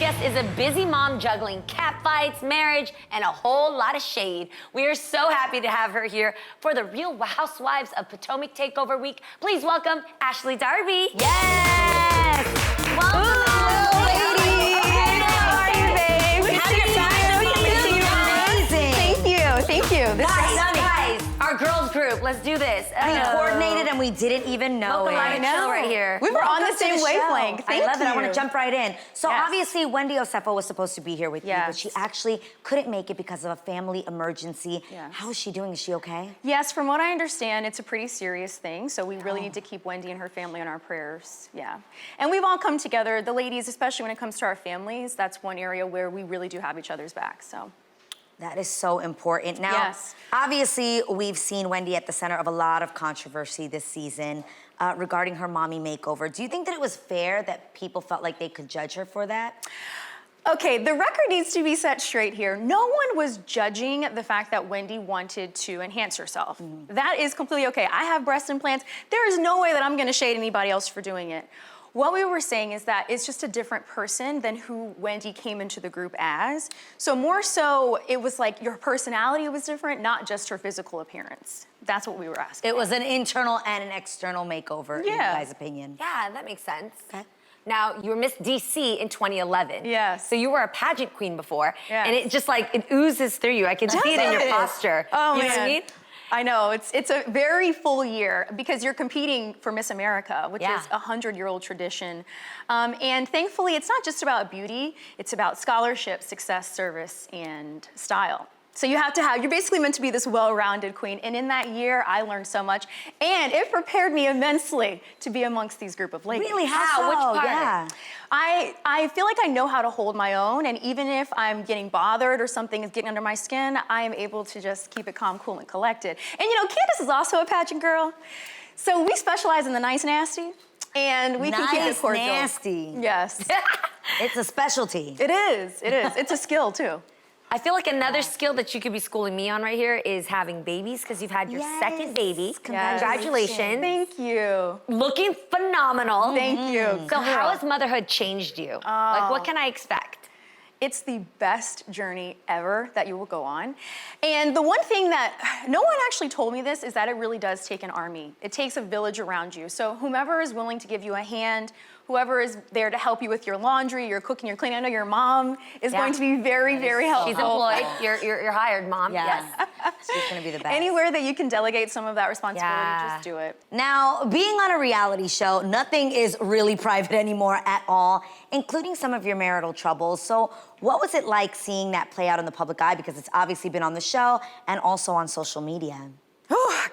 guest is a busy mom juggling catfights, marriage, and a whole lot of shade. We are so happy to have her here for the Real Housewives of Potomac Takeover Week. Please welcome Ashley Darby. Yes! Welcome, ladies! How are you, babe? How are you? Amazing. Thank you. This Guys, our girls group, let's do this. We coordinated and we didn't even know Welcome, it. I know. Right here. We were on the same wavelength. I love it. I want to jump right in. So Yes. obviously Wendy Osefo was supposed to be here with you, but she actually couldn't make it because of a family emergency. Yes. How is she doing? Is she okay? Yes, from what I understand, it's a pretty serious thing, so we really need to keep Wendy and her family in our prayers. Yeah. And we've all come together, the ladies, especially when it comes to our families, that's one area where we really do have each other's back, so. That is so important. Now, obviously, we've seen Wendy at the center of a lot of controversy this season regarding her mommy makeover. Do you think that it was fair that people felt like they could judge her for that? Okay, the record needs to be set straight here. No one was judging the fact that Wendy wanted to enhance herself. That is completely okay. I have breast implants. There is no way that I'm gonna shade anybody else for doing it. What we were saying is that it's just a different person than who Wendy came into the group as. So more so, it was like your personality was different, not just her physical appearance. That's what we were asking. It was an internal and an external makeover, in your guys' opinion. Yeah, that makes sense. Okay. Now, you were Miss DC in 2011. Yes. So you were a pageant queen before. Yes. And it just like, it oozes through you. I can see it in your posture. Oh, you man. know what I mean? I know, it's a very full year because you're competing for Miss America, which is a 100-year-old tradition. And thankfully, it's not just about beauty, it's about scholarship, success, service, and style. So you're basically meant to be this well-rounded queen. And in that year, I learned so much. And it prepared me immensely to be amongst these group of ladies. Really? How? Which part? Yeah. I feel like I know how to hold my own, and even if I'm getting bothered or something is getting under my skin, I am able to just keep it calm, cool, and collected. And you know, Candiace is also a pageant girl, so we specialize in the nice nasty, and we can keep it cordial. Nice nasty. Yes. It's a specialty. It is. It's a skill, too. I feel like another skill that you could be schooling me on right here is having babies, because you've had your second baby. Congratulations. Thank you. Looking phenomenal. Thank you. So how has motherhood changed you? Like, what can I expect? It's the best journey ever that you will go on. And the one thing that, no one actually told me this, is that it really does take an army. It takes a village around you. So whomever is willing to give you a hand, whoever is there to help you with your laundry, your cooking, your cleaning. I know your mom is going to be very, very helpful. She's employed. You're hired, Mom. Yes. She's gonna be the best. Anywhere that you can delegate some of that responsibility, just do it. Now, being on a reality show, nothing is really private anymore at all, including some of your marital troubles. So what was it like seeing that play out in the public eye? Because it's obviously been on the show and also on social media.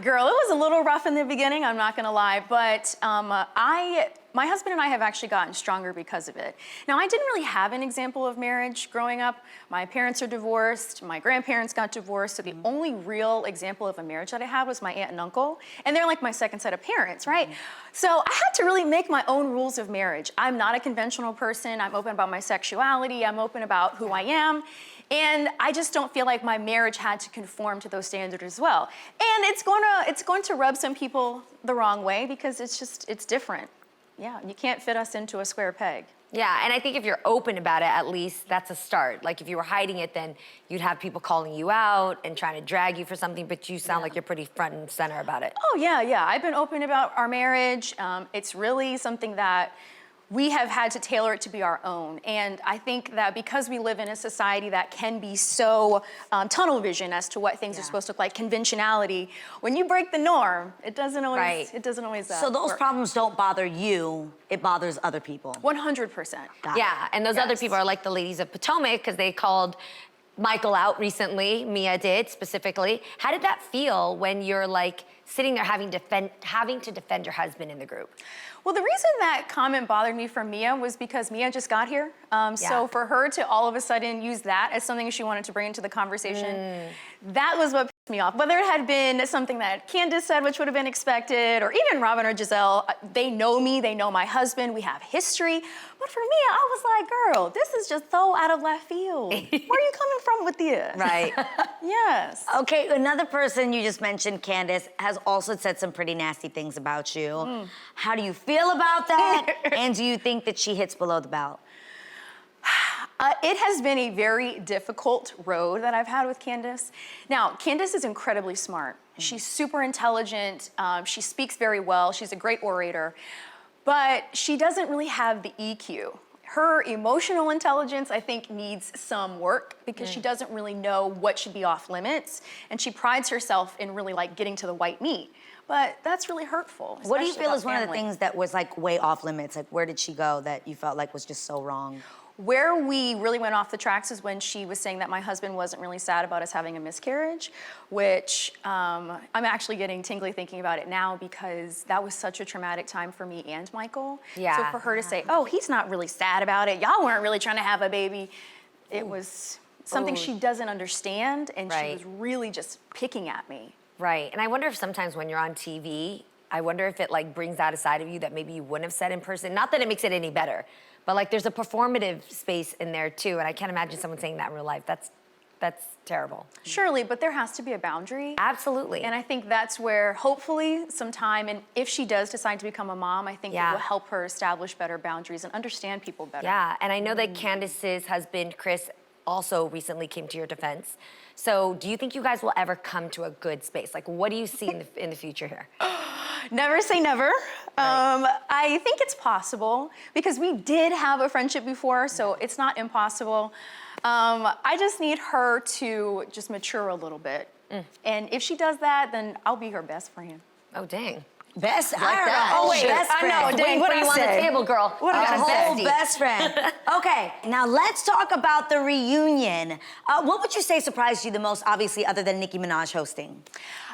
Girl, it was a little rough in the beginning, I'm not gonna lie, but my husband and I have actually gotten stronger because of it. Now, I didn't really have an example of marriage growing up. My parents are divorced, my grandparents got divorced, so the only real example of a marriage that I had was my aunt and uncle, and they're like my second set of parents, right? So I had to really make my own rules of marriage. I'm not a conventional person, I'm open about my sexuality, I'm open about who I am, and I just don't feel like my marriage had to conform to those standards as well. And it's going to rub some people the wrong way because it's different. Yeah, you can't fit us into a square peg. Yeah, and I think if you're open about it, at least that's a start. Like if you were hiding it, then you'd have people calling you out and trying to drag you for something, but you sound like you're pretty front and center about it. Oh, yeah. I've been open about our marriage. It's really something that we have had to tailor it to be our own. And I think that because we live in a society that can be so tunnel vision as to what things are supposed to look like, conventionality, when you break the norm, it doesn't always, So those problems don't bother you, it bothers other people. 100%. Yeah, and those other people are like the ladies of Potomac, because they called Michael out recently, Mia did specifically. How did that feel when you're like sitting there having to defend your husband in the group? Well, the reason that comment bothered me from Mia was because Mia just got here. So for her to all of a sudden use that as something she wanted to bring into the conversation, that was what pissed me off. Whether it had been something that Candiace said, which would have been expected, or even Robin or Giselle, they know me, they know my husband, we have history. But for Mia, I was like, girl, this is just so out of left field. Where are you coming from with this? Right. Yes. Okay, another person you just mentioned, Candiace, has also said some pretty nasty things about you. How do you feel about that? And do you think that she hits below the belt? It has been a very difficult road that I've had with Candiace. Now, Candiace is incredibly smart. She's super intelligent. She speaks very well. She's a great orator. But she doesn't really have the EQ. Her emotional intelligence, I think, needs some work because she doesn't really know what should be off limits. And she prides herself in really like getting to the white meat. But that's really hurtful. What do you especially feel about is one of the family. things that was like way off limits? Like where did she go that you felt like was just so wrong? Where we really went off the tracks is when she was saying that my husband wasn't really sad about us having a miscarriage, which I'm actually getting tingly thinking about it now because that was such a traumatic time for me and Michael. Yeah. So for her to say, oh, he's not really sad about it, y'all weren't really trying to have a baby, it was something she doesn't understand, and she was really just picking at me. Right, and I wonder if sometimes when you're on TV, I wonder if it like brings out a side of you that maybe you wouldn't have said in person. Not that it makes it any better, but like there's a performative space in there too, and I can't imagine someone saying that in real life. That's terrible. Surely, but there has to be a boundary. Absolutely. And I think that's where hopefully sometime, and if she does decide to become a mom, I think it will help her establish better boundaries and understand people better. Yeah, and I know that Candiace's husband, Chris, also recently came to your defense. So do you think you guys will ever come to a good space? Like, what do you see in the future here? Never say never. Right. I think it's possible because we did have a friendship before, so it's not impossible. I just need her to just mature a little bit. And if she does that, then I'll be her best friend. Oh, dang. Best, Like that. Oh, Shit. best I friend. know, dang, Waiting what for I you on say? the table, girl. What A I whole say? Best friend. Okay, now let's talk about the reunion. What would you say surprised you the most, obviously, other than Nicki Minaj hosting?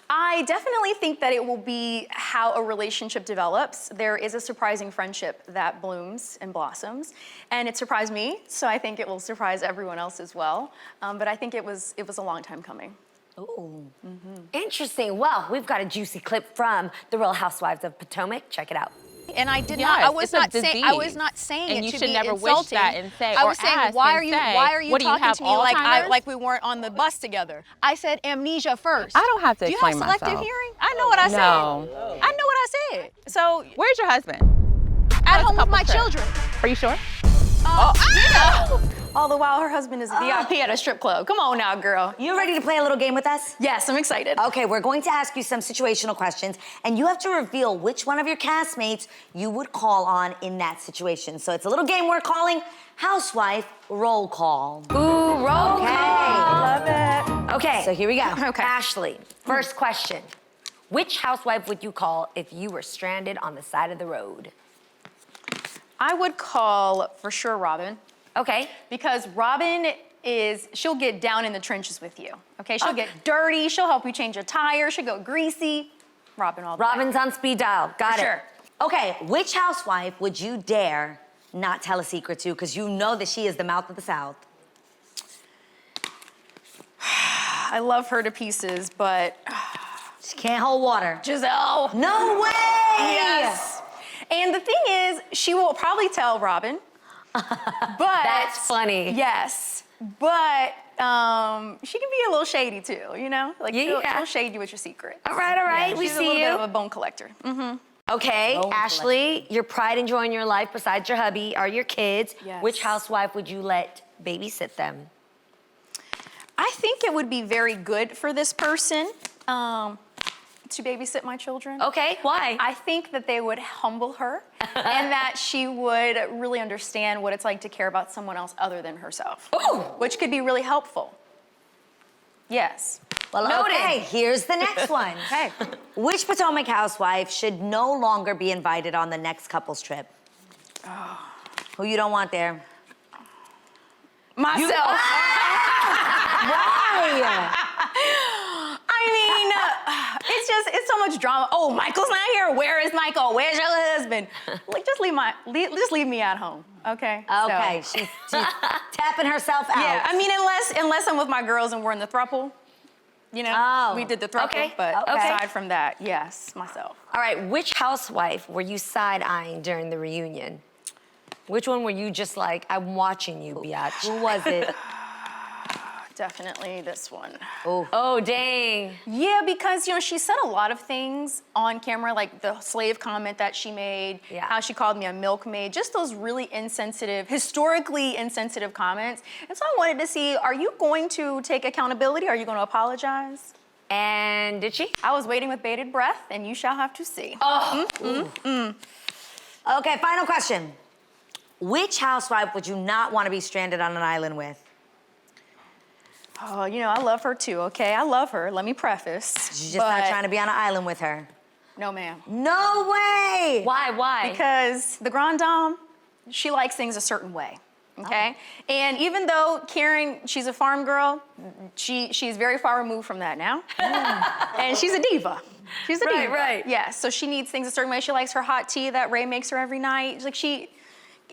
I definitely think that it will be how a relationship develops. There is a surprising friendship that blooms and blossoms, and it surprised me, so I think it will surprise everyone else as well. But I think it was a long time coming. Ooh. Interesting. Well, we've got a juicy clip from the Real Housewives of Potomac. Check it out. And I did Yes, not. I was it's a not saying. I disease. was not saying And it you to should be never wish insulting. that and say, I or was saying, ask why and are you? say, Why are you what do you talking have, to me Alzheimer's? like we weren't on the bus together? I said amnesia first. I don't have to Do you have explain selective myself. hearing? I know what I said. No. I know what I said. So Where's your husband? at Let's home with couple my trip. children. Are you sure? All the while her husband is a VIP at a strip club. Come on now, girl. You ready to play a little game with us? Yes, I'm excited. Okay, we're going to ask you some situational questions, and you have to reveal which one of your castmates you would call on in that situation. So it's a little game we're calling Housewife Roll Call. Ooh, roll Okay. call. Love it. Okay. So here we go. Okay. Ashley, first question. Which housewife would you call if you were stranded on the side of the road? I would call for sure Robin. Okay. Because Robin she'll get down in the trenches with you, okay? She'll get dirty, she'll help you change a tire, she'll go greasy. Robin all the way. Robin's on speed dial. Got For it. sure. Okay, which housewife would you dare not tell a secret to because you know that she is the mouth of the South? I love her to pieces, but She can't hold water. Giselle. No way! Yes. And the thing is, she will probably tell Robin, but That's funny. yes, but she can be a little shady too, you know? Like Yeah. she'll shade you with your secret. All right. We She's a see little bit you. of a bone collector. Okay, Bone Ashley, your pride in joy in your life besides your hubby are your kids. Yes. Which housewife would you let babysit them? I think it would be very good for this person to babysit my children. Okay, why? I think that they would humble her and that she would really understand what it's like to care about someone else other than herself. Ooh. Which could be really helpful. Yes. Well, Noted. okay, here's the next one. Okay. Which Potomac housewife should no longer be invited on the next couples trip? Who you don't want there? Myself. Why? I mean, it's so much drama. Oh, Michael's not here. Where is Michael? Where's your husband? Like, just leave me at home, okay? Okay, So, she's tapping herself out. yeah, I mean, unless I'm with my girls and we're in the throuple, you know, Oh, we did the throuple. okay, But okay. aside from that, yes, myself. All right, which housewife were you side-eyeing during the reunion? Which one were you just like, I'm watching you, biatch? Who was it? definitely this one. Oh, dang. Yeah, because she said a lot of things on camera, like the slave comment that she made, how she called me a milkmaid, just those really insensitive, historically insensitive comments. And so I wanted to see, are you going to take accountability? Are you going to apologize? And did she? I was waiting with bated breath, and you shall have to see. Okay, final question. Which housewife would you not want to be stranded on an island with? Oh, I love her too, okay? I love her, let me preface. You're just not trying to be on an island with her. No, ma'am. No way! Why? Because the Grand Dame, she likes things a certain way, okay? And even though Karen, she's a farm girl, she's very far removed from that now. And she's a diva. She's a diva. Right. Yeah, so she needs things a certain way. She likes her hot tea that Ray makes her every night.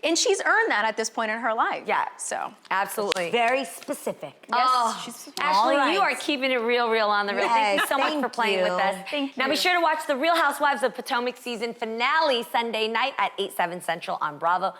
And she's earned that at this point in her life. Yeah. So. Absolutely. Very specific. Yes, Ashley, All right. you are keeping it real on the real. Yes, Thank you so much thank for playing you. with us. Thank Now you. be sure to watch the Real Housewives of Potomac season finale Sunday night at 8/7 Central on Bravo.